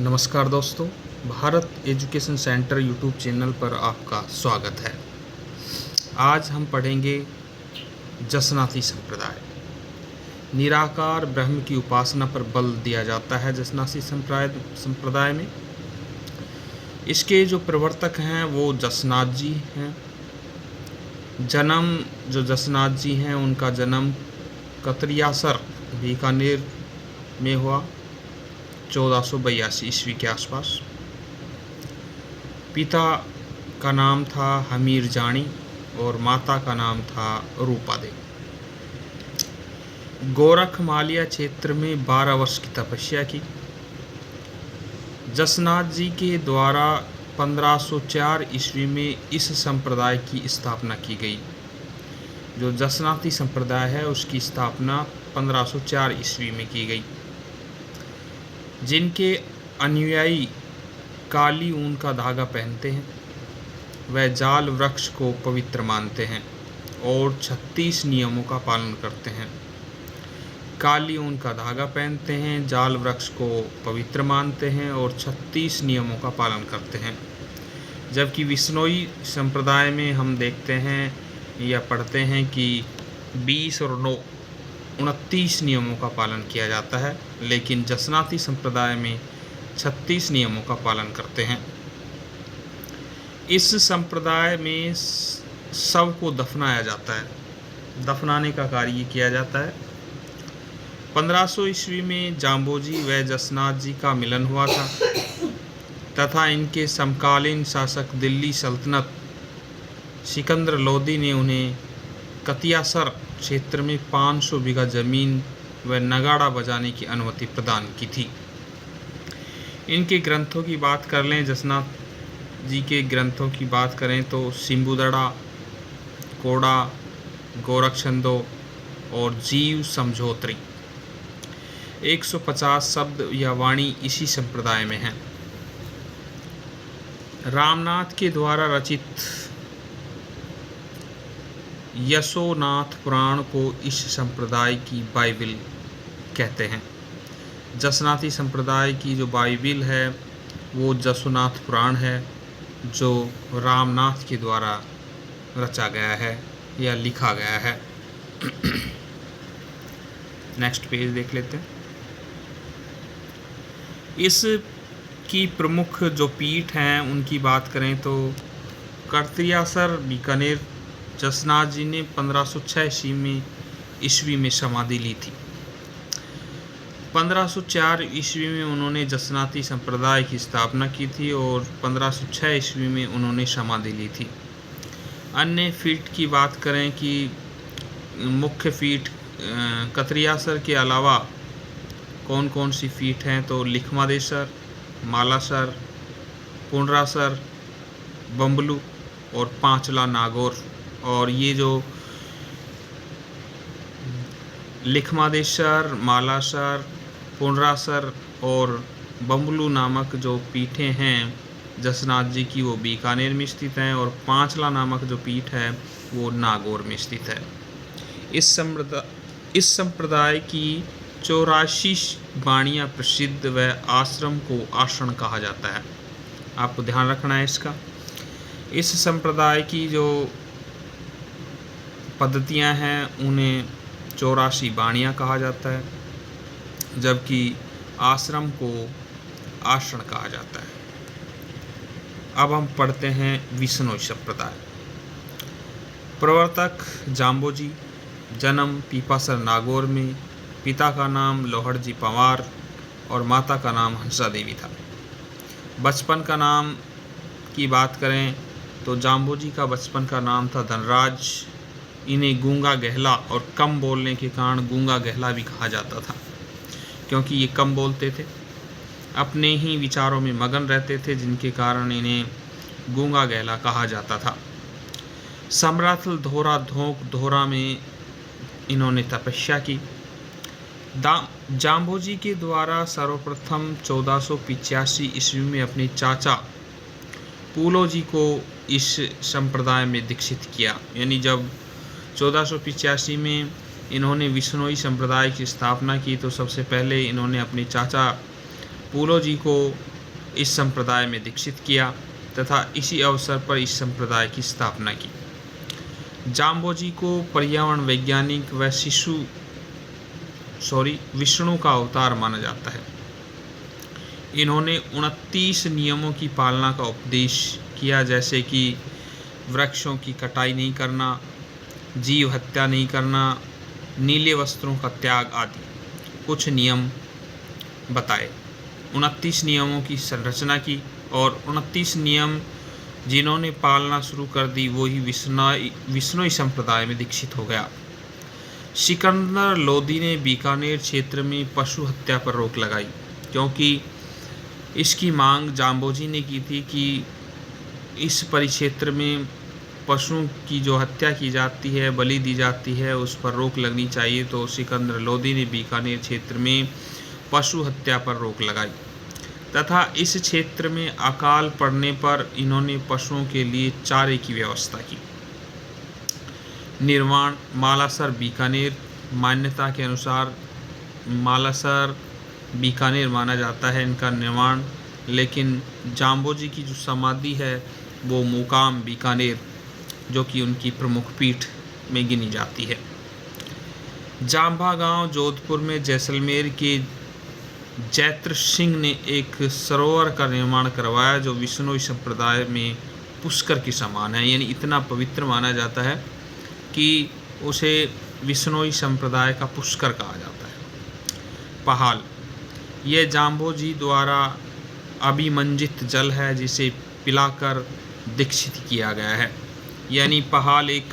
नमस्कार दोस्तों, Bharat education centre YouTube channel पर आपका स्वागत है। आज हम पढ़ेंगे जसनाती संप्रदाय। निराकार ब्रह्म की उपासना पर बल दिया जाता है जसनाती संप्रदाय में। इसके जो प्रवर्तक हैं वो जसनाथ जी हैं। जन्म जो जसनाथ जी हैं उनका जन्म कतरियासर बीकानेर में हुआ 1482 ईस्वी के आसपास। पिता का नाम था हमीर जानी और माता का नाम था रूपा देवी। गोरखमालिया क्षेत्र में 12 वर्ष की तपस्या की। जसनाथ जी के द्वारा 1504 ईस्वी में इस संप्रदाय की स्थापना की गई। जो जसनाती संप्रदाय है उसकी स्थापना 1504 ईस्वी में की गई। जिनके अनुयायी काली ऊन का धागा पहनते हैं, वह जाल वृक्ष को पवित्र मानते हैं और 36 नियमों का पालन करते हैं। काली ऊन का धागा पहनते हैं, जाल वृक्ष को पवित्र मानते हैं और 36 नियमों का पालन करते हैं। जबकि विश्नोई संप्रदाय में हम देखते हैं या पढ़ते हैं कि 20 और 9 29 नियमों का पालन किया जाता है, लेकिन जसनाती संप्रदाय में 36 नियमों का पालन करते हैं। इस संप्रदाय में शव को दफनाया जाता है, दफनाने का कार्य किया जाता है। 1500 ईस्वी में जाम्बोजी व जसनाथ जी का मिलन हुआ था तथा इनके समकालीन शासक दिल्ली सल्तनत सिकंदर लोदी ने उन्हें कतियासर क्षेत्र में 500 बीघा जमीन व नगाड़ा बजाने की अनुमति प्रदान की थी। इनके ग्रंथों की बात कर लें, जसनाथ जी के ग्रंथों की बात करें तो सिंबुदड़ा, कोड़ा, गोरखछंदो और जीव समझोत्री 150 शब्द या वाणी इसी संप्रदाय में है। रामनाथ के द्वारा रचित यशोनाथ पुराण को इस संप्रदाय की बाइबिल कहते हैं। जसनाती संप्रदाय की जो बाइबिल है वो यशोनाथ पुराण है, जो रामनाथ के द्वारा रचा गया है या लिखा गया है। नेक्स्ट पेज देख लेते हैं। इस की प्रमुख जो पीठ हैं उनकी बात करें तो कतरियासर बीकानेर जसनाथ जी ने 1506 ईस्वी में समाधि ली थी। 1504 ईस्वी में उन्होंने जसनाती संप्रदाय की स्थापना की थी और 1506 ईस्वी में उन्होंने समाधि ली थी। अन्य फीट की बात करें कि मुख्य फीट कतरियासर के अलावा कौन कौन सी फीट हैं तो लिखमादेसर, मालासर, पुंडरासर, बम्बलू और पांचला नागौर। और ये जो लिखमादेसर, मालासर, पुंडरासर और बम्बलू नामक जो पीठें हैं जसनाथ जी की वो बीकानेर में स्थित हैं और पांचला नामक जो पीठ है वो नागौर में स्थित है। इस संप्रदाय की 84 वाणियाँ प्रसिद्ध व आश्रम को आसन कहा जाता है। आपको ध्यान रखना है इसका। इस संप्रदाय की जो पद्धतियाँ हैं उन्हें 84 वाणियाँ कहा जाता है, जबकि आश्रम को आसन कहा जाता है। अब हम पढ़ते हैं विश्नोई संप्रदाय। प्रवर्तक जाम्बोजी, जन्म पीपासर नागौर में। पिता का नाम लोहड़जी पंवार और माता का नाम हंसा देवी था। बचपन का नाम की बात करें तो जाम्बोजी का बचपन का नाम था धनराज। इन्हें गूंगा गहला और कम बोलने के कारण गूंगा गहला भी कहा जाता था, क्योंकि ये कम बोलते थे, अपने ही विचारों में मगन रहते थे, जिनके कारण इन्हें गूंगा गहला कहा जाता था। सम्राथल धोरा धोक धोरा में इन्होंने तपस्या की। जाम्बोजी के द्वारा सर्वप्रथम 1485 ईस्वी में अपने चाचा पूलो जी को इस संप्रदाय में दीक्षित किया। यानी जब 1485 में इन्होंने विश्नोई संप्रदाय की स्थापना की तो सबसे पहले इन्होंने अपने चाचा पूलो जी को इस संप्रदाय में दीक्षित किया तथा इसी अवसर पर इस संप्रदाय की स्थापना की। जाम्बोजी को पर्यावरण वैज्ञानिक व विष्णु का अवतार माना जाता है। इन्होंने 29 नियमों की पालना का उपदेश किया, जैसे कि वृक्षों की कटाई नहीं करना, जीव हत्या नहीं करना, नीले वस्त्रों का त्याग आदि कुछ नियम बताए। 29 नियमों की संरचना की और 29 नियम जिन्होंने पालना शुरू कर दी वो ही विश्नोई संप्रदाय में दीक्षित हो गया। सिकंदर लोदी ने बीकानेर क्षेत्र में पशु हत्या पर रोक लगाई, क्योंकि इसकी मांग जाम्बोजी ने की थी कि इस परिक्षेत्र में पशुओं की जो हत्या की जाती है, बलि दी जाती है, उस पर रोक लगनी चाहिए। तो सिकंदर लोदी ने बीकानेर क्षेत्र में पशु हत्या पर रोक लगाई तथा इस क्षेत्र में अकाल पड़ने पर इन्होंने पशुओं के लिए चारे की व्यवस्था की। निर्माण मालासर बीकानेर, मान्यता के अनुसार मालासर बीकानेर माना जाता है इनका निर्माण, लेकिन जाम्बोजी की जो समाधि है वो मुकाम बीकानेर, जो कि उनकी प्रमुख पीठ में गिनी जाती है। जाम्बा गांव जोधपुर में जैसलमेर के जैत्र सिंह ने एक सरोवर का निर्माण करवाया, जो विश्नोई संप्रदाय में पुष्कर के समान है, यानी इतना पवित्र माना जाता है कि उसे विश्नोई संप्रदाय का पुष्कर कहा जाता है। पहाल, यह जाम्बोजी द्वारा अभिमंजित जल है जिसे पिलाकर दीक्षित किया गया है। यानी पहाल एक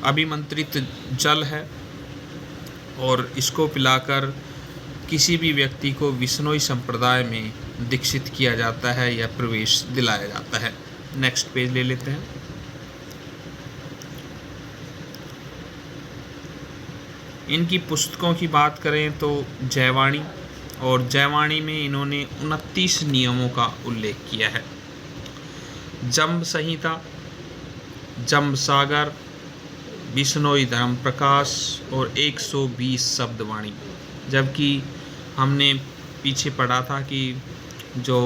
अभिमंत्रित जल है और इसको पिलाकर किसी भी व्यक्ति को विश्नोई संप्रदाय में दीक्षित किया जाता है या प्रवेश दिलाया जाता है। नेक्स्ट पेज ले लेते हैं। इनकी पुस्तकों की बात करें तो जयवाणी, और जयवाणी में इन्होंने 29 नियमों का उल्लेख किया है। जम्ब संहिता, जम्ब सागर, विश्नोई धर्म प्रकाश और 120 शब्दवाणी। जबकि हमने पीछे पढ़ा था कि जो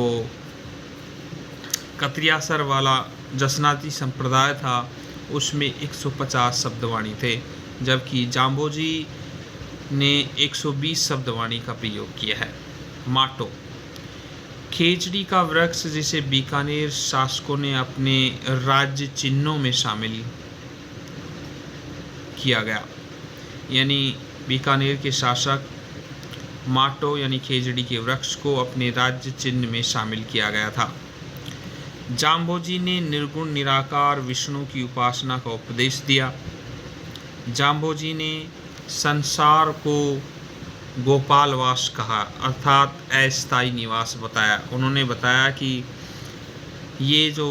कत्रियासर वाला जसनाती संप्रदाय था उसमें 150 शब्दवाणी थे, जबकि जाम्बोजी ने 120 शब्दवाणी का प्रयोग किया है। माटो, खेजड़ी का वृक्ष जिसे बीकानेर शासकों ने अपने राज्य चिन्हों में शामिल किया गया, यानी बीकानेर के शासक माटो यानी खेजड़ी के वृक्ष को अपने राज्य चिन्ह में शामिल किया गया था। जाम्बोजी ने निर्गुण निराकार विष्णु की उपासना का उपदेश दिया। जाम्बोजी ने संसार को गोपालवास कहा, अर्थात अस्थायी निवास बताया। उन्होंने बताया कि ये जो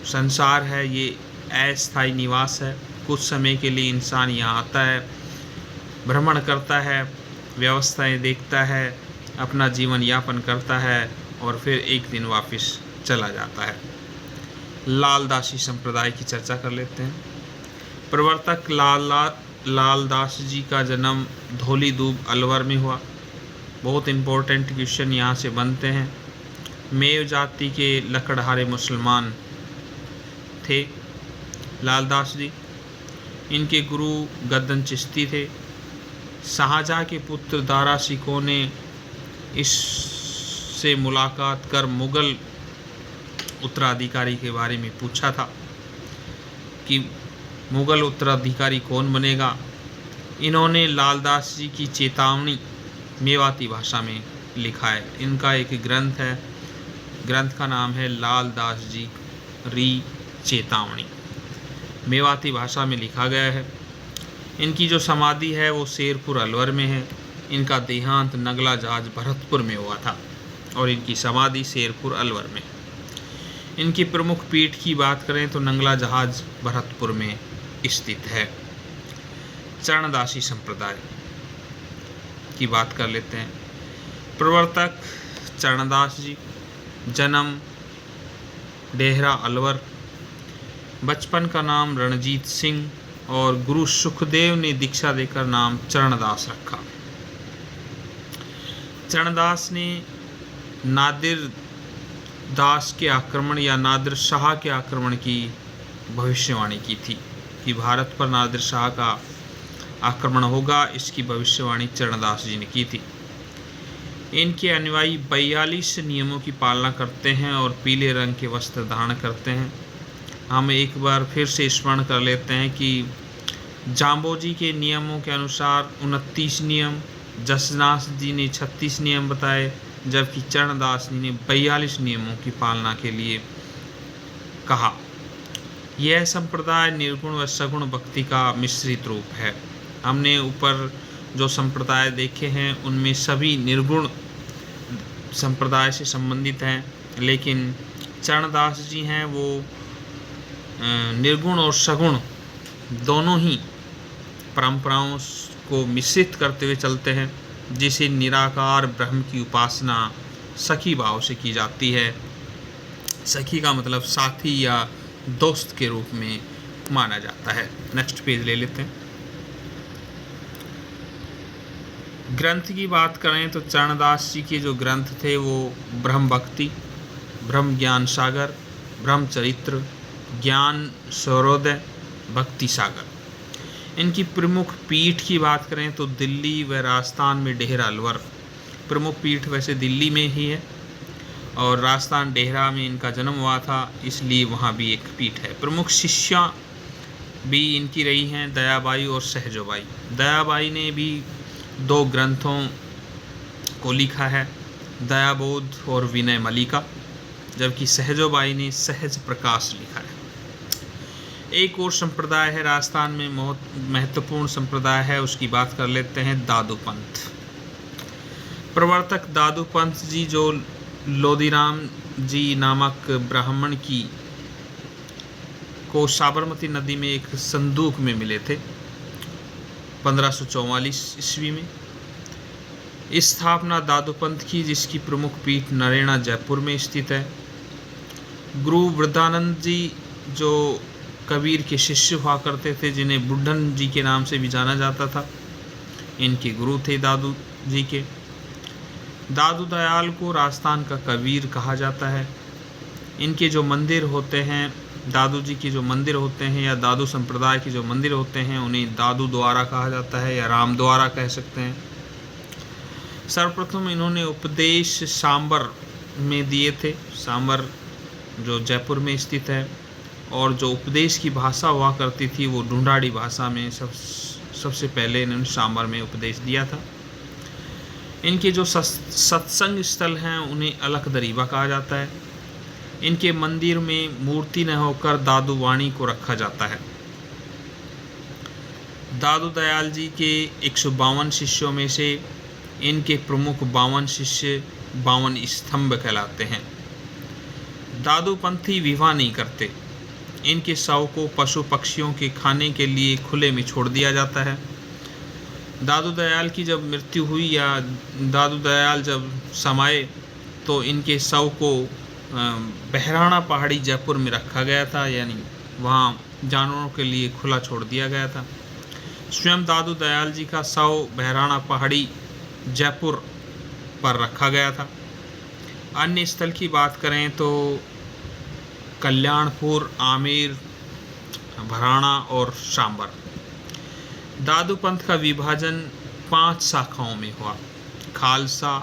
संसार है ये अस्थायी निवास है, कुछ समय के लिए इंसान यहाँ आता है, भ्रमण करता है, व्यवस्थाएं देखता है, अपना जीवन यापन करता है और फिर एक दिन वापस चला जाता है। लालदासी संप्रदाय की चर्चा कर लेते हैं। प्रवर्तक लालदास जी का जन्म धौलीदूब अलवर में हुआ। बहुत इम्पोर्टेंट क्वेश्चन यहाँ से बनते हैं। मेव जाति के लकड़हारे मुसलमान थे लालदास जी। इनके गुरु गद्दन चिश्ती थे। शाहजहाँ के पुत्र दारा सिकों ने इससे मुलाकात कर मुग़ल उत्तराधिकारी के बारे में पूछा था कि मुग़ल उत्तराधिकारी कौन बनेगा। इन्होंने लालदास जी की चेतावनी मेवाती भाषा में लिखा है। इनका एक ग्रंथ है, ग्रंथ का नाम है लालदास जी री चेतावनी, मेवाती भाषा में लिखा गया है। इनकी जो समाधि है वो शेरपुर अलवर में है। इनका देहांत नगला जहाज भरतपुर में हुआ था और इनकी समाधि शेरपुर अलवर में। इनकी प्रमुख पीठ की बात करें तो नंगला जहाज भरतपुर में स्थित है। चरणदासी संप्रदाय की बात कर लेते हैं। प्रवर्तक चरणदास जी, जन्म डेहरा अलवर, बचपन का नाम रणजीत सिंह और गुरु सुखदेव ने दीक्षा देकर नाम चरणदास रखा। चरणदास ने नादिर दास के आक्रमण या नादिर शाह के आक्रमण की भविष्यवाणी की थी कि भारत पर नादिर शाह का आक्रमण होगा। इसकी भविष्यवाणी चरणदास जी ने की थी। इनके अनुयायी 42 नियमों की पालना करते हैं और पीले रंग के वस्त्र धारण करते हैं। हम एक बार फिर से स्मरण कर लेते हैं कि जाम्बोजी के नियमों के अनुसार 29 नियम, जसनास जी ने 36 नियम बताए, जबकि चरणदास जी ने 42 नियमों की पालना के लिए कहा। यह संप्रदाय निर्गुण व सगुण भक्ति का मिश्रित रूप है। हमने ऊपर जो संप्रदाय देखे हैं उनमें सभी निर्गुण संप्रदाय से संबंधित हैं, लेकिन चरणदास जी हैं वो निर्गुण और सगुण दोनों ही परंपराओं को मिश्रित करते हुए चलते हैं, जिसे निराकार ब्रह्म की उपासना सखी भाव से की जाती है। सखी का मतलब साथी या दोस्त के रूप में माना जाता है। नेक्स्ट पेज ले लेते हैं। ग्रंथ की बात करें तो चरणदास जी के जो ग्रंथ थे वो ब्रह्म भक्ति, ब्रह्म ज्ञान सागर, ब्रह्म चरित्र, ज्ञान सौरोदय, भक्ति सागर। इनकी प्रमुख पीठ की बात करें तो दिल्ली व राजस्थान में डेहरा अलवर। प्रमुख पीठ वैसे दिल्ली में ही है और राजस्थान डेहरा में इनका जन्म हुआ था, इसलिए वहाँ भी एक पीठ है। प्रमुख शिष्या भी इनकी रही हैं दयाबाई और सहजोबाई। दयाबाई ने भी 2 ग्रंथों को लिखा है, दयाबोध और विनय मलिका, जबकि सहजोबाई ने सहज प्रकाश लिखा है। एक और संप्रदाय है राजस्थान में बहुत महत्वपूर्ण संप्रदाय है, उसकी बात कर लेते हैं, दादू पंथ। प्रवर्तक दादू पंथ जी जो लोदीराम जी नामक ब्राह्मण को साबरमती नदी में एक संदूक में मिले थे 1544 ईस्वी में। स्थापना दादू पंथ की, जिसकी प्रमुख पीठ नरेना जयपुर में स्थित है। गुरु वृद्धानंद जी जो कबीर के शिष्य हुआ करते थे, जिन्हें बुढ़न जी के नाम से भी जाना जाता था, इनके गुरु थे दादू जी के। दादू दयाल को राजस्थान का कबीर कहा जाता है। इनके जो मंदिर होते हैं, दादू जी के जो मंदिर होते हैं या दादू संप्रदाय के जो मंदिर होते हैं, उन्हें दादू द्वारा कहा जाता है या राम द्वारा कह सकते हैं। सर्वप्रथम इन्होंने उपदेश सांबर में दिए थे। सांबर जो जयपुर में स्थित है, और जो उपदेश की भाषा हुआ करती थी वो ढूंढाड़ी भाषा में सबसे पहले इन्होंने सांबर में उपदेश दिया था। इनके जो सत्संग स्थल हैं उन्हें अलख दरीबा कहा जाता है। इनके मंदिर में मूर्ति न होकर दादू वाणी को रखा जाता है। दादू दयाल जी के 152 शिष्यों में से इनके प्रमुख 52 शिष्य 52 स्तंभ कहलाते हैं। दादू पंथी विवाह नहीं करते। इनके शव को पशु पक्षियों के खाने के लिए खुले में छोड़ दिया जाता है। दादू दयाल की जब मृत्यु हुई या दादू दयाल जब समाये तो इनके शव को बहराना पहाड़ी जयपुर में रखा गया था, यानी वहाँ जानवरों के लिए खुला छोड़ दिया गया था। स्वयं दादू दयाल जी का शव बहराना पहाड़ी जयपुर पर रखा गया था। अन्य स्थल की बात करें तो कल्याणपुर, आमेर, भराना और सांबर। दादू पंथ का विभाजन 5 शाखाओं में हुआ: खालसा,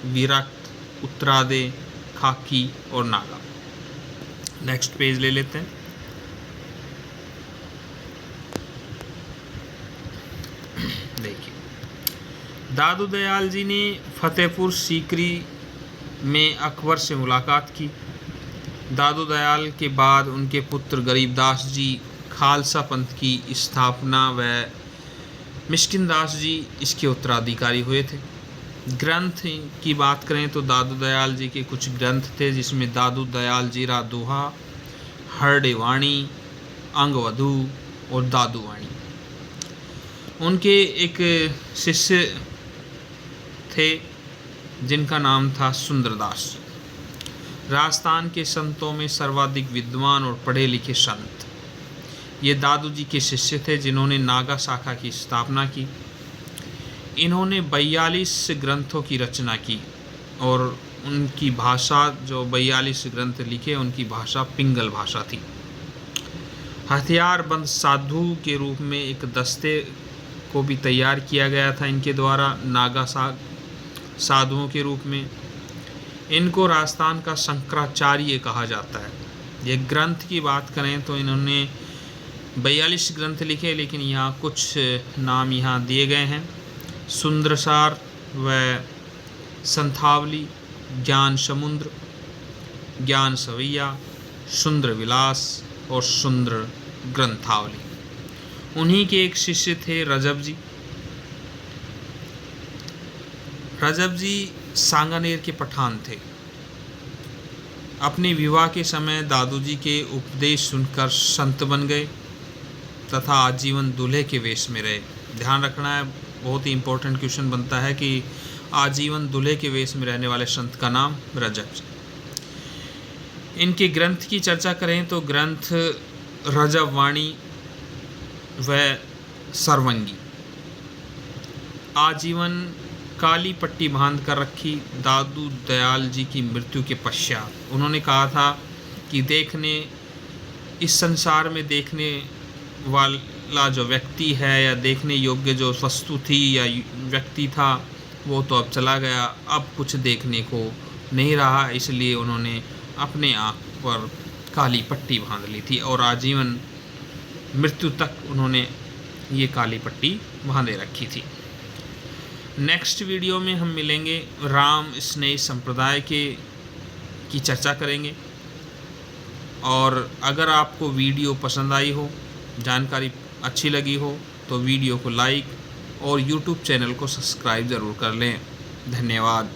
विरक्त, उत्तरादे, खाकी और नागा। नेक्स्ट पेज ले लेते हैं। देखिए, दादू दयाल जी ने फतेहपुर सीकरी में अकबर से मुलाकात की। दादू दयाल के बाद उनके पुत्र गरीबदास जी खालसा पंथ की स्थापना व मिष्किनदास जी इसके उत्तराधिकारी हुए थे। ग्रंथ की बात करें तो दादू दयाल जी के कुछ ग्रंथ थे, जिसमें दादू दयाल जीरा दोहा, हरडेवाणी, अंगवधु और दादूवाणी। उनके एक शिष्य थे जिनका नाम था सुंदरदास। राजस्थान के संतों में सर्वाधिक विद्वान और पढ़े लिखे संत ये दादू जी के शिष्य थे, जिन्होंने नागा शाखा की स्थापना की। इन्होंने 42 ग्रंथों की रचना की और उनकी भाषा, जो 42 ग्रंथ लिखे, उनकी भाषा पिंगल भाषा थी। हथियारबंद साधु के रूप में एक दस्ते को भी तैयार किया गया था इनके द्वारा, नागा साधुओं के रूप में। इनको राजस्थान का शंकराचार्य कहा जाता है। ये ग्रंथ की बात करें तो इन्होंने 42 ग्रंथ लिखे, लेकिन यहाँ कुछ नाम यहाँ दिए गए हैं: सुंदरसार व संथावली, ज्ञान समुद्र, ज्ञान सवैया, सुंदर विलास और सुंदर ग्रंथावली। उन्हीं के एक शिष्य थे रजब जी। रजब जी सांगानेर के पठान थे। अपने विवाह के समय दादू जी के उपदेश सुनकर संत बन गए तथा आजीवन दूल्हे के वेश में रहे। ध्यान रखना है, बहुत ही इम्पोर्टेंट क्वेश्चन बनता है कि आजीवन दूल्हे के वेश में रहने वाले संत का नाम रजब जी। इनके ग्रंथ की चर्चा करें तो ग्रंथ रजब वाणी व सरवंगी। आजीवन काली पट्टी बांध कर रखी। दादू दयाल जी की मृत्यु के पश्चात उन्होंने कहा था कि इस संसार में देखने वाला जो व्यक्ति है या देखने योग्य जो वस्तु थी या व्यक्ति था, वो तो अब चला गया, अब कुछ देखने को नहीं रहा। इसलिए उन्होंने अपने आँख पर काली पट्टी बांध ली थी और आजीवन मृत्यु तक उन्होंने ये काली पट्टी बांधे रखी थी। नेक्स्ट वीडियो में हम मिलेंगे, राम स्नेह संप्रदाय की चर्चा करेंगे। और अगर आपको वीडियो पसंद आई हो, जानकारी अच्छी लगी हो, तो वीडियो को लाइक और यूट्यूब चैनल को सब्सक्राइब ज़रूर कर लें। धन्यवाद।